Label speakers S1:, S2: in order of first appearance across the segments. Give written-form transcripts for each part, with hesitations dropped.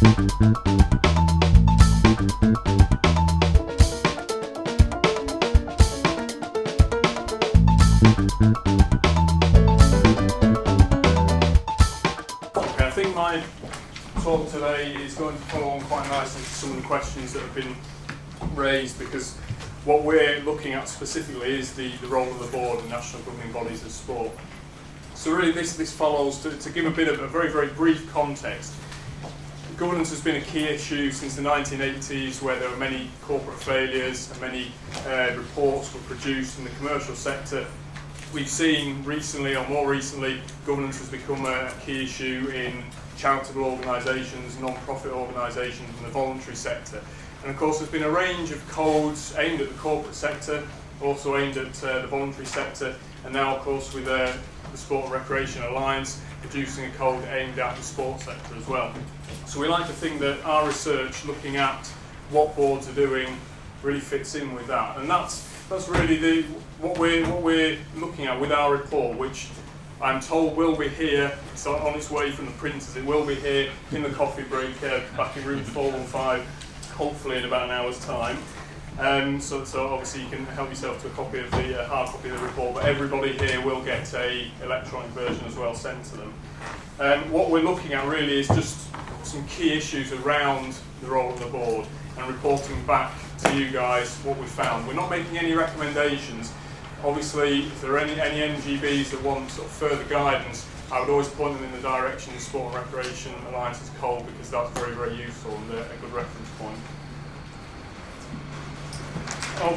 S1: I think my talk today is going to follow on quite nicely to some of the questions that have been raised, because what we're looking at specifically is the role of the board and national governing bodies of sport. So really this follows, to give a bit of a very, very brief context. Governance has been a key issue since the 1980s, where there were many corporate failures and many reports were produced in the commercial sector. We've seen recently, or more recently, governance has become a key issue in charitable organisations, non-profit organisations and the voluntary sector. And of course there's been a range of codes aimed at the corporate sector, also aimed at the voluntary sector, and now of course with the Sport and Recreation Alliance producing a code aimed at the sports sector as well. So we like to think that our research looking at what boards are doing really fits in with that, and that's really what we're looking at with our report, which I'm told will be here. It's on its way from the printers. It will be here in the coffee break back in room 415, hopefully in about an hour's time. So obviously you can help yourself to a copy of the hard copy of the report, but everybody here will get a electronic version as well sent to them. What we're looking at really is just some key issues around the role of the board and reporting back to you guys what we found. We're not making any recommendations. Obviously, if there are any NGBs that want sort of further guidance, I would always point them in the direction of Sport and Recreation Alliance's code, because that's very, very useful and a good reference point.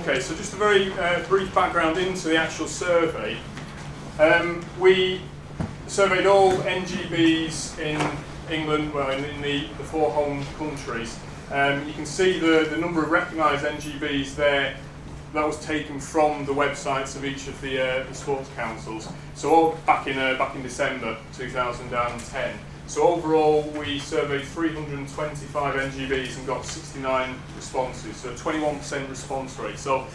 S1: Okay, so just a very brief background into the actual survey. We surveyed all NGBs in England, well, in the 4 home countries. You can see the number of recognised NGBs there. That was taken from the websites of each of the sports councils. So all back in December 2010. So overall, we surveyed 325 NGBs and got 69 responses. So a 21% response rate. So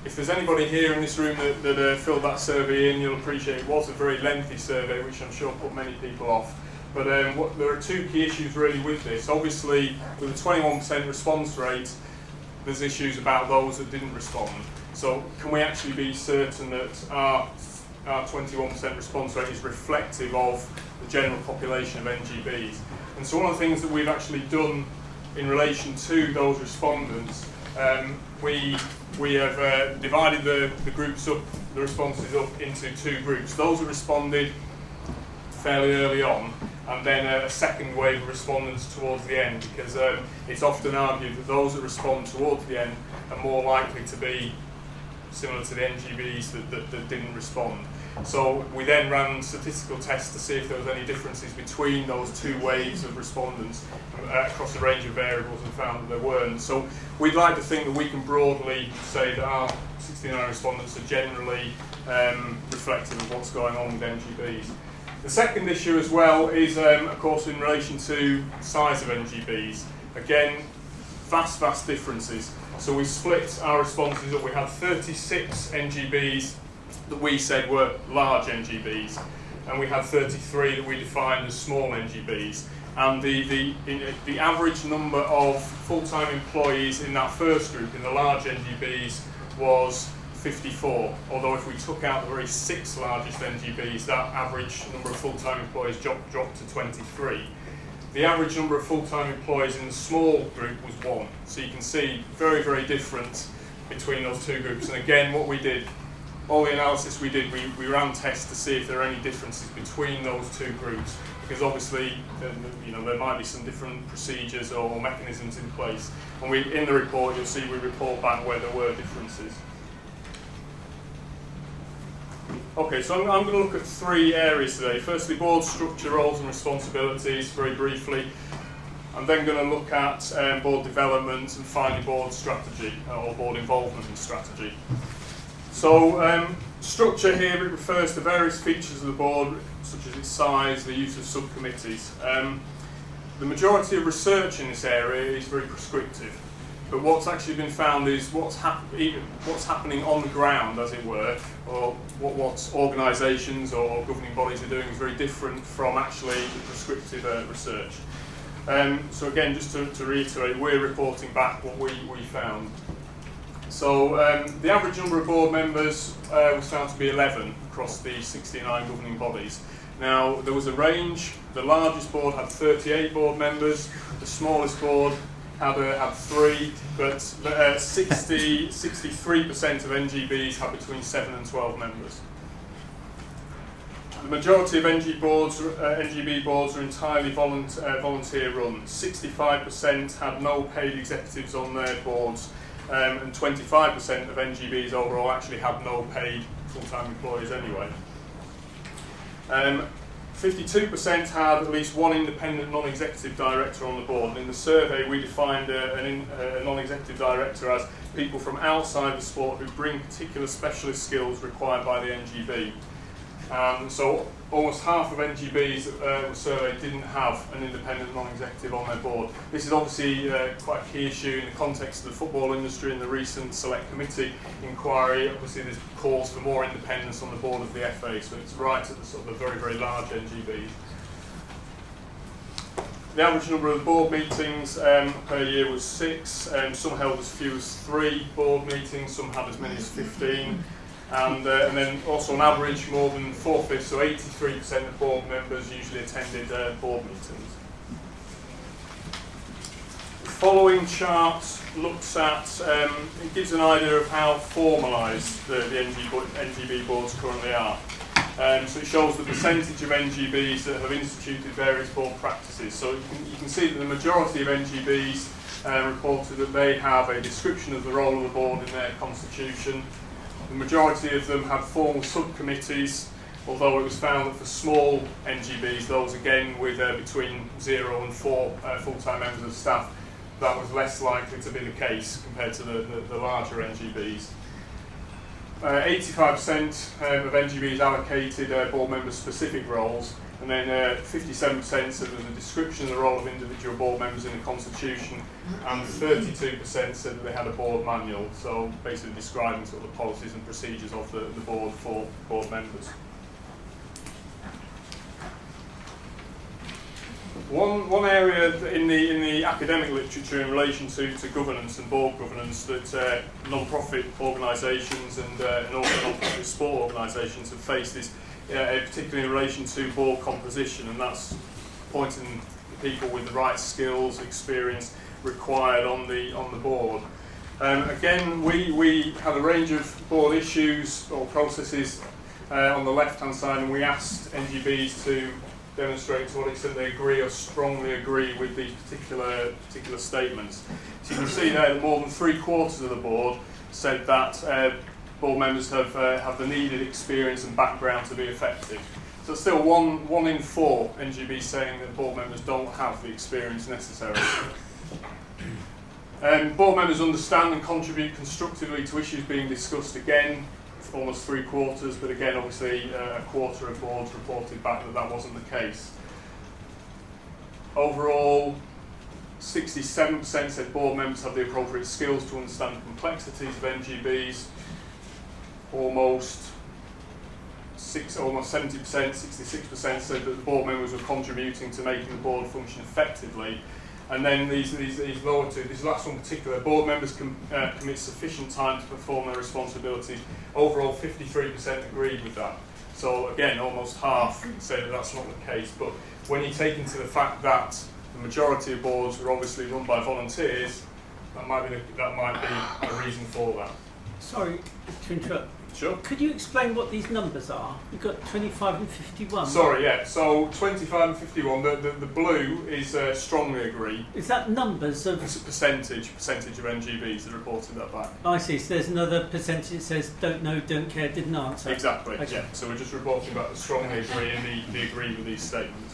S1: if there's anybody here in this room that filled that survey in, you'll appreciate it was a very lengthy survey, which I'm sure put many people off. But there are 2 key issues really with this. Obviously, with a 21% response rate, there's issues about those that didn't respond. So can we actually be certain that our 21% response rate is reflective of the general population of NGBs? And so one of the things that we've actually done in relation to those respondents, we have divided the groups up, the responses up into 2 groups. Those that responded fairly early on, and then a second wave of respondents towards the end, because it's often argued that those that respond towards the end are more likely to be similar to the NGBs that didn't respond. So we then ran statistical tests to see if there was any differences between those 2 waves of respondents across a range of variables, and found that there weren't. So we'd like to think that we can broadly say that our 69 respondents are generally reflective of what's going on with NGBs. The second issue as well is, of course, in relation to size of NGBs. Again, vast differences. So we split our responses up. We had 36 NGBs that we said were large NGBs, and we had 33 that we defined as small NGBs. And the average number of full-time employees in that first group, in the large NGBs, was 54, although if we took out the very 6 largest NGBs, that average number of full-time employees dropped to 23. The average number of full-time employees in the small group was 1. So you can see very, very different between those 2 groups. And again, what we did, all the analysis we did, we ran tests to see if there are any differences between those 2 groups, because obviously there might be some different procedures or mechanisms in place. And in the report, you'll see we report back where there were differences. Okay, so I'm going to look at 3 areas today. Firstly, board structure, roles and responsibilities, very briefly. I'm then going to look at board development, and finally board strategy, or board involvement and strategy. So structure here, it refers to various features of the board, such as its size, the use of subcommittees. The majority of research in this area is very prescriptive. But what's actually been found is what's happening on the ground, as it were, or what organisations or governing bodies are doing is very different from actually the prescriptive research. So again, just to reiterate, we're reporting back what we found. So the average number of board members was found to be 11 across the 69 governing bodies. Now, there was a range. The largest board had 38 board members. The smallest board had 3, but 63% of NGBs had between 7 and 12 members. The majority of NGB boards are entirely volunteer run. 65% had no paid executives on their boards, and 25% of NGBs overall actually had no paid full-time employees anyway. 52% had at least one independent non-executive director on the board. And in the survey, we defined a non-executive director as people from outside the sport who bring particular specialist skills required by the NGB. So almost half of NGBs surveyed didn't have an independent non-executive on their board. This is obviously quite a key issue in the context of the football industry. In the recent select committee inquiry, obviously there's calls for more independence on the board of the FA, so it's right at the sort of the very, very large NGBs. The average number of board meetings per year was 6. Some held as few as 3 board meetings, some had as many as 15. And then also on average more than 4/5, so 83% of board members usually attended board meetings. The following chart looks at, it gives an idea of how formalised the NGB boards currently are. So it shows the percentage of NGBs that have instituted various board practices. So you can see that the majority of NGBs reported that they have a description of the role of the board in their constitution. The majority of them have formal subcommittees, although it was found that for small NGBs, those again with between 0 and 4 full-time members of staff, that was less likely to be the case compared to the larger NGBs. 85% of NGBs allocated board members specific roles, and then 57% said there was a description of the role of individual board members in the constitution, and 32% said that they had a board manual, so basically describing sort of the policies and procedures of the board for board members. One area in the academic literature in relation to governance and board governance that non-profit organisations and also non-profit sport organisations have faced is particularly in relation to board composition, and that's appointing people with the right skills, experience required on the board. Again, we had a range of board issues or processes on the left-hand side, and we asked NGBs to demonstrate to what extent they agree or strongly agree with these particular statements. So you can see there that more than 3/4 of the board said that board members have the needed experience and background to be effective. So still one in 4 NGBs saying that board members don't have the experience necessary. Board members understand and contribute constructively to issues being discussed, again, almost 3/4, but again, obviously, 1/4 of boards reported back that that wasn't the case. Overall, 67% said board members have the appropriate skills to understand the complexities of NGBs. Almost 70%, 66% said that the board members were contributing to making the board function effectively. And then these lower two, this last one in particular, board members commit sufficient time to perform their responsibilities. Overall, 53% agreed with that. So again, almost half say that that's not the case. But when you take into the fact that the majority of boards are obviously run by volunteers, that might be a reason for that.
S2: Sorry to interrupt.
S1: Sure.
S2: Could you explain what these numbers are? You've got 25 and 51.
S1: Sorry, yeah. So 25 and 51. The blue is strongly agree.
S2: Is that numbers of?
S1: It's a percentage of NGBs that reported that back.
S2: I see. So there's another percentage that says don't know, don't care, didn't answer.
S1: Exactly.
S2: Okay.
S1: Yeah. So we're just reporting about the strongly agree and the agree with these statements.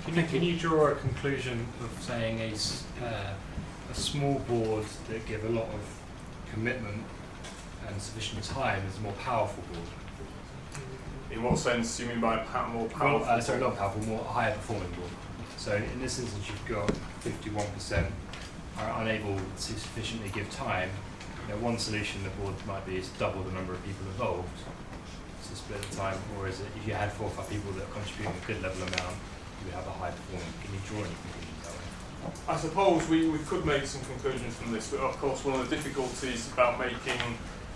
S3: Can you draw a conclusion of saying a small board that give a lot of commitment and sufficient time is a more powerful board?
S1: In what sense do you mean by more powerful?
S3: Well, sorry, not powerful, more higher performing board. So in this instance, you've got 51% are unable to sufficiently give time. You know, one solution the board might be is double the number of people involved to split the time, or is it if you had 4 or 5 people that are contributing a good level amount, you would have a high performing. Can you draw any conclusions that way?
S1: I suppose we could make some conclusions from this, but of course one of the difficulties about making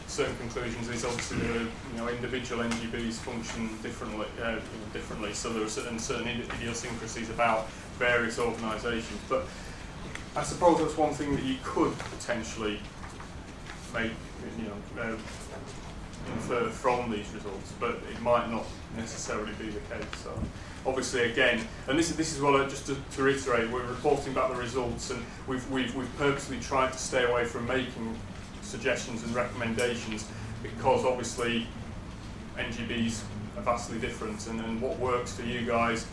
S1: certain conclusions is obviously the individual NGBs function differently, so there are certain idiosyncrasies about various organisations. But I suppose that's one thing that you could potentially make, infer from these results, but it might not necessarily be the case. So obviously, again, and this is what just to reiterate, we're reporting about the results, and we've purposely tried to stay away from making suggestions and recommendations, because obviously NGBs are vastly different, and what works for you guys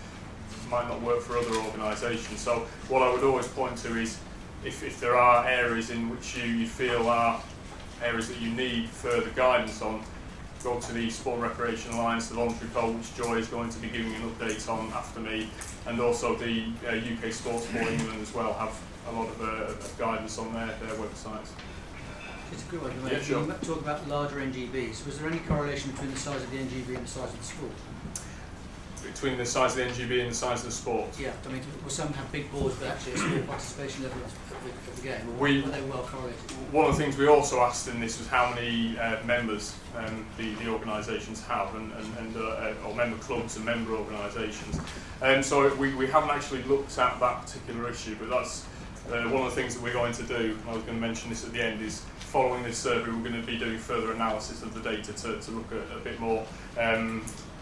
S1: might not work for other organisations. So what I would always point to is if there are areas in which you feel are areas that you need further guidance on, go to the Sport and Recreation Alliance, the voluntary poll, which Joy is going to be giving an update on after me, and also the UK Sports Board England as well have a lot of guidance on their websites.
S2: Just a quick one.
S1: Yeah, sure.
S2: You talk about larger NGBs. Was there any correlation between the size of the NGB and the size of the sport?
S1: Between the size of the NGB and the size of the sport?
S2: Yeah, I mean, will some have big boards but actually a small participation level of the game? Or are they well correlated?
S1: One of the things we also asked in this was how many members the organisations have, or member clubs and member organisations. So we haven't actually looked at that particular issue, but that's one of the things that we're going to do. I was going to mention this at the end, is following this survey we're going to be doing further analysis of the data to look at a bit more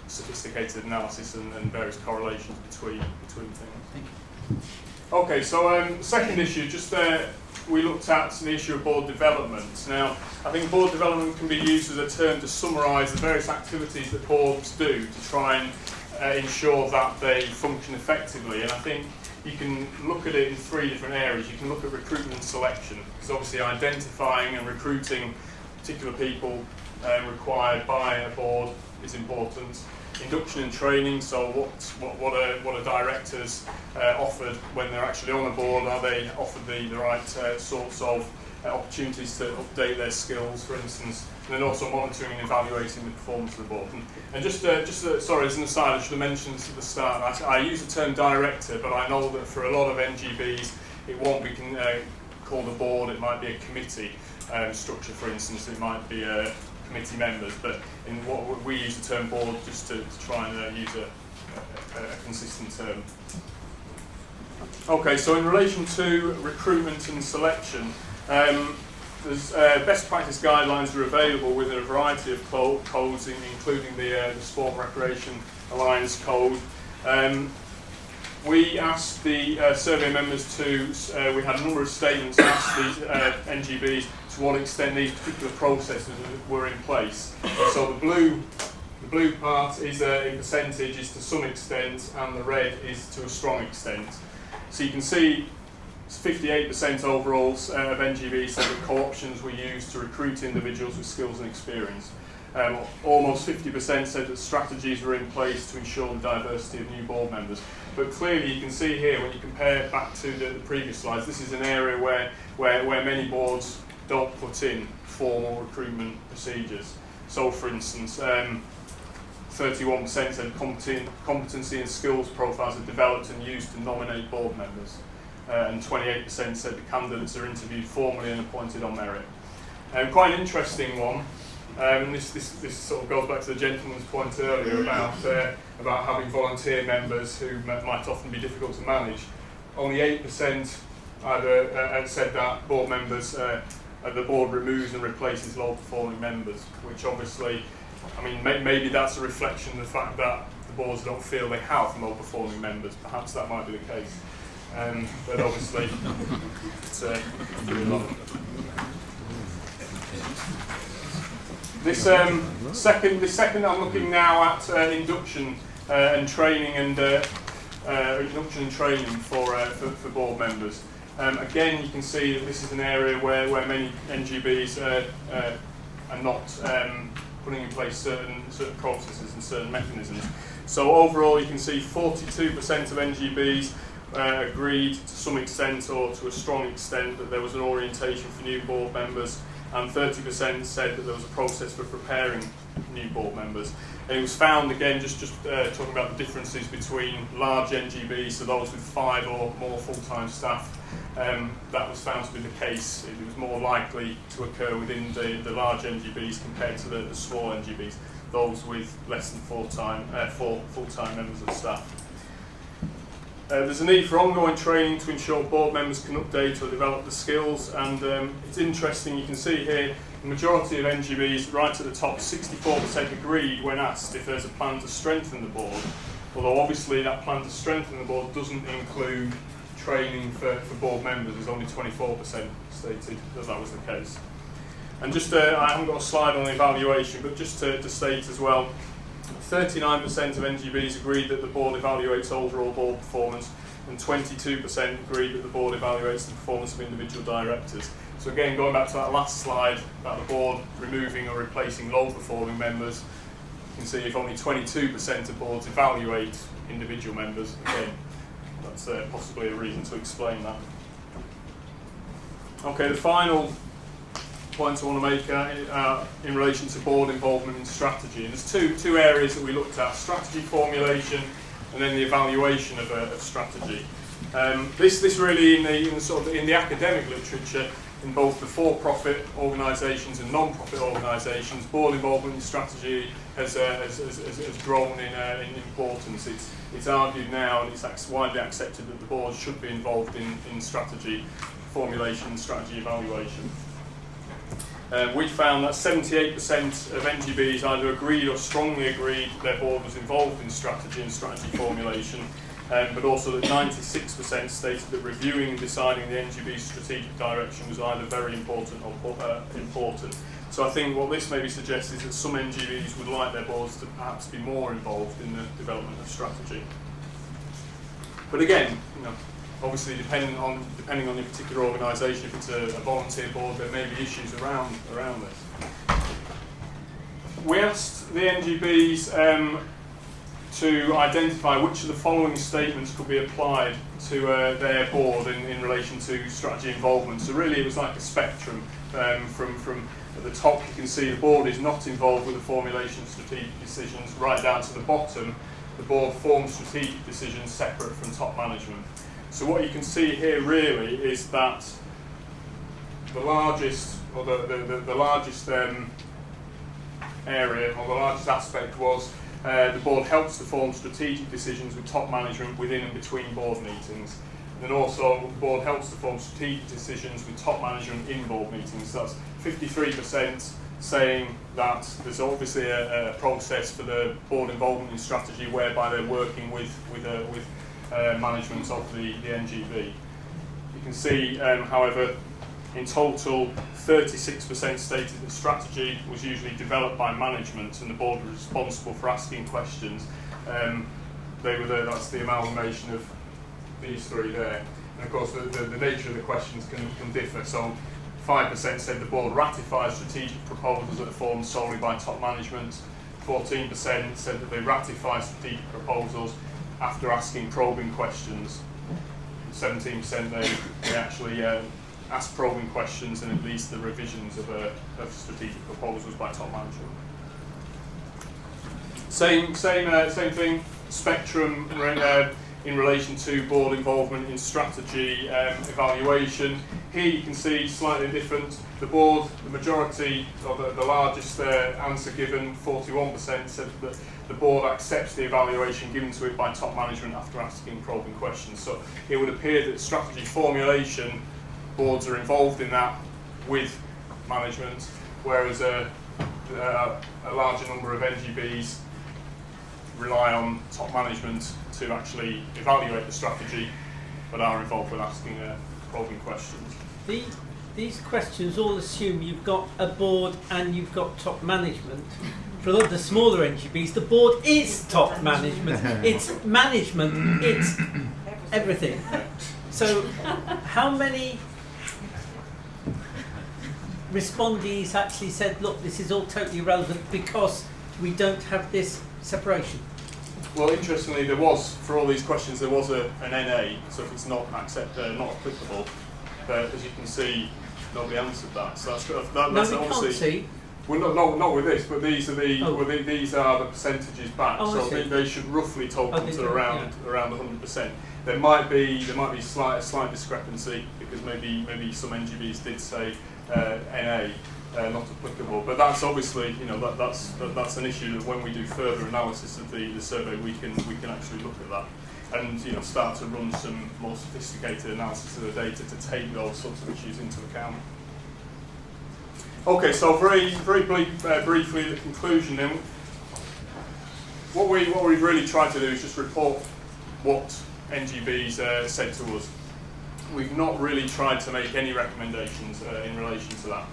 S1: sophisticated analysis and various correlations between things.
S2: Thank you.
S1: Okay, so second issue, just we looked at the issue of board development. Now, I think board development can be used as a term to summarise the various activities that boards do to try and ensure that they function effectively. And I think you can look at it in three different areas. You can look at recruitment and selection, because obviously identifying and recruiting particular people required by a board is important. Induction and training, so what are directors offered when they're actually on a board? Are they offered the right sorts of opportunities to update their skills, for instance? And then also monitoring and evaluating the performance of the board. And sorry, as an aside, I should have mentioned this at the start. I use the term director, but I know that for a lot of NGBs, it won't be called a board. It might be a committee structure, for instance. It might be a committee members, but in what we use the term board just to try and use a consistent term. Okay, so in relation to recruitment and selection, there's best practice guidelines are available within a variety of codes, including the Sport and Recreation Alliance code. We asked the survey members we had a number of statements, asked these NGBs to what extent these particular processes were in place. So the blue part is in percentage is to some extent, and the red is to a strong extent. So you can see 58% overall of NGBs said that co-options were used to recruit individuals with skills and experience. Almost 50% said that strategies were in place to ensure the diversity of new board members. But clearly you can see here, when you compare back to the previous slides, this is an area where many boards don't put in formal recruitment procedures. So for instance, 31% said competency and skills profiles are developed and used to nominate board members. And 28% said the candidates are interviewed formally and appointed on merit. Quite an interesting one. This sort of goes back to the gentleman's point earlier about having volunteer members who might often be difficult to manage. Only 8% either said that board members, the board removes and replaces low-performing members, which obviously, I mean, maybe that's a reflection of the fact that the boards don't feel they have low-performing members. Perhaps that might be the case. But obviously, it's This second, I'm looking now at induction and training for board members. Again, you can see that this is an area where many NGBs are not putting in place certain processes and certain mechanisms. So overall, you can see 42% of NGBs agreed to some extent or to a strong extent that there was an orientation for new board members, and 30% said that there was a process for preparing new board members. And it was found, again, just talking about the differences between large NGBs, so those with 5 or more full-time staff, that was found to be the case. It was more likely to occur within the large NGBs compared to the small NGBs, those with less than 4 full-time members of staff. There's a need for ongoing training to ensure board members can update or develop the skills, and it's interesting, you can see here the majority of NGBs right at the top, 64% agreed when asked if there's a plan to strengthen the board, although obviously that plan to strengthen the board doesn't include training for board members. There's only 24% stated that was the case. And just, I haven't got a slide on the evaluation, but just to state as well, 39% of NGBs agreed that the board evaluates overall board performance, and 22% agreed that the board evaluates the performance of individual directors. So again, going back to that last slide about the board removing or replacing low-performing members, you can see if only 22% of boards evaluate individual members, again, that's possibly a reason to explain that. Okay, the final points I want to make in relation to board involvement in strategy. And there's two areas that we looked at: strategy formulation and then the evaluation of strategy. This really in the academic literature, in both the for-profit organisations and non-profit organisations, board involvement in strategy has grown in importance. It's argued now, and it's widely accepted, that the board should be involved in strategy formulation and strategy evaluation. We found that 78% of NGBs either agreed or strongly agreed that their board was involved in strategy and strategy formulation, but also that 96% stated that reviewing and deciding the NGB's strategic direction was either very important or important. So I think what this maybe suggests is that some NGBs would like their boards to perhaps be more involved in the development of strategy. But again, obviously depending on your particular organisation, if it's a volunteer board, there may be issues around this. We asked the NGBs to identify which of the following statements could be applied to their board in relation to strategy involvement. So really it was like a spectrum. From at the top you can see the board is not involved with the formulation of strategic decisions, right down to the bottom the board forms strategic decisions separate from top management. So what you can see here really is that the largest, or the largest area, or the largest aspect was the board helps to form strategic decisions with top management within and between board meetings. And then also the board helps to form strategic decisions with top management in board meetings. So that's 53% saying that there's obviously a process for the board involvement in strategy whereby they're working with management of the NGB. You can see, however, in total, 36% stated that strategy was usually developed by management and the board was responsible for asking questions. That's the amalgamation of these three there. And of course, the nature of the questions can differ. So 5% said the board ratifies strategic proposals that are formed solely by top management. 14% said that they ratify strategic proposals after asking probing questions. 17% they actually ask probing questions and at least the revisions of strategic proposals by top management. Same thing, spectrum in relation to board involvement in strategy evaluation. Here you can see slightly different. The board, the majority, or the largest answer given, 41%, said that the board accepts the evaluation given to it by top management after asking probing questions. So it would appear that strategy formulation, boards are involved in that with management, whereas a larger number of NGBs rely on top management to actually evaluate the strategy, but are involved with asking probing questions.
S4: These questions all assume you've got a board and you've got top management. For a lot of the smaller NGBs, the board is top management. It's management, it's everything. So how many respondees actually said, look, this is all totally irrelevant because we don't have this separation?
S1: Well, interestingly, there was, for all these questions, there was an NA, so if it's not applicable, but as you can see, nobody answered that. So that's
S4: No, we can't see.
S1: Well, not with this, but these are the
S4: Oh.
S1: these are the percentages back.
S4: Oh, I
S1: so
S4: see.
S1: they should roughly total
S4: they
S1: to
S4: do,
S1: around 100%. There might be slight discrepancy because maybe some NGBs did say NA. Not applicable, but that's obviously, you know, that's an issue that when we do further analysis of the survey, we can actually look at that and, you know, start to run some more sophisticated analysis of the data to take those sorts of issues into account. Okay, so very briefly, the conclusion then. What we've really tried to do is just report what NGBs said to us. We've not really tried to make any recommendations in relation to that.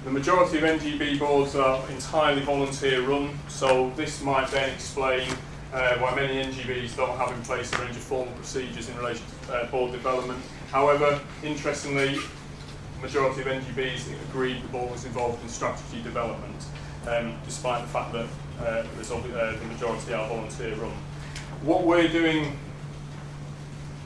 S1: The majority of NGB boards are entirely volunteer run, so this might then explain why many NGBs don't have in place a range of formal procedures in relation to board development. However, interestingly, the majority of NGBs agreed the board was involved in strategy development, despite the fact that the majority are volunteer run. What we're doing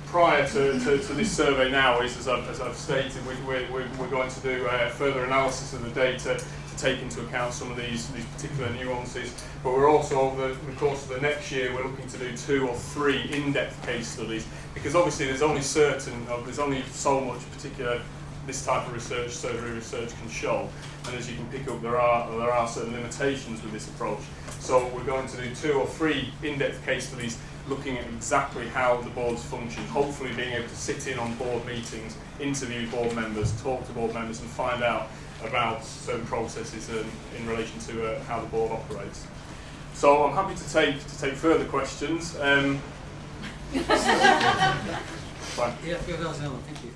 S1: prior to this survey now is, as I've stated, we're going to do further analysis of the data to take into account some of these particular nuances. But we're also, over the course of the next year, we're looking to do 2 or 3 in-depth case studies, because obviously there's only so much particular this type of research, survey research, can show. And as you can pick up, there are certain limitations with this approach. So we're going to do 2 or 3 in-depth case studies looking at exactly how the boards function, hopefully being able to sit in on board meetings, interview board members, talk to board members and find out about certain processes in relation to how the board operates. So I'm happy to take further questions. Fine.
S2: Yeah, thank you.